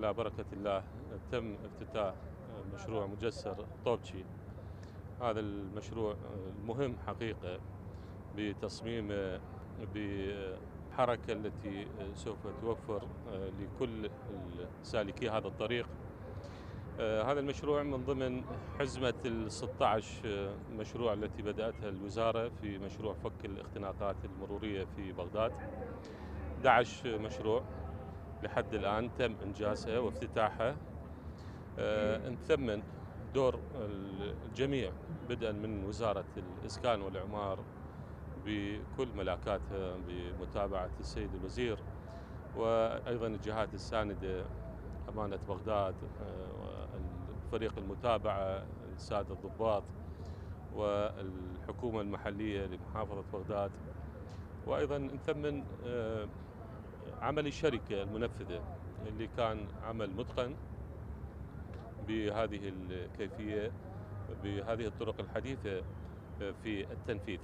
على بركة الله تم افتتاح مشروع مجسر طوبشي. هذا المشروع المهم حقيقة بتصميمه، بحركة التي سوف توفر لكل سالكي هذا الطريق. هذا المشروع من ضمن حزمة ال 16 مشروع التي بدأتها الوزارة في مشروع فك الاختناقات المرورية في بغداد. 11 مشروع لحد الآن تم إنجازها وافتتاحها. نثمن دور الجميع بدءا من وزارة الإسكان والإعمار بكل ملاكاتها بمتابعة السيد الوزير، وأيضا الجهات الساندة، أمانة بغداد، فريق المتابعة، السادة الضباط، والحكومة المحلية لمحافظة بغداد. وأيضا نثمن عمل الشركة المنفذة اللي كان عمل متقن بهذه الكيفية، بهذه الطرق الحديثة في التنفيذ.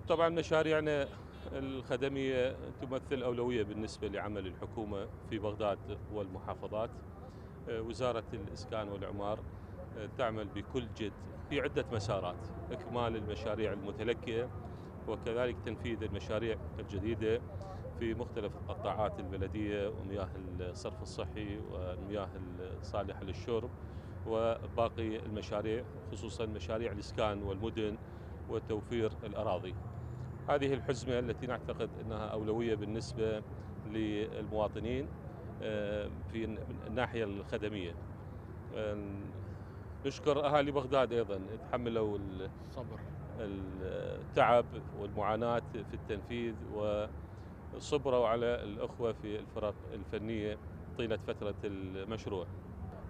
طبعا مشاريعنا الخدمية تمثل أولوية بالنسبة لعمل الحكومة في بغداد والمحافظات. وزارة الإسكان والإعمار تعمل بكل جد في عدة مسارات: إكمال المشاريع المتلكئة، وكذلك تنفيذ المشاريع الجديدة في مختلف قطاعات البلدية ومياه الصرف الصحي والمياه الصالحة للشرب، وباقي المشاريع خصوصا مشاريع الإسكان والمدن وتوفير الأراضي. هذه الحزمة التي نعتقد أنها أولوية بالنسبة للمواطنين في الناحية الخدمية. نشكر أهالي بغداد أيضا تحملوا التعب والمعاناة في التنفيذ، وصبروا على الأخوة في الفرق الفنية طيلة فترة المشروع.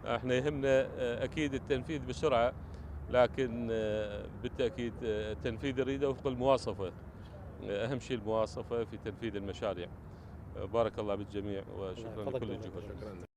احنا يهمنا أكيد التنفيذ بسرعة، لكن بالتأكيد التنفيذ نريده وفق المواصفة. أهم شيء المواصفة في تنفيذ المشاريع. بارك الله بالجميع وشكرا لكل الجهود.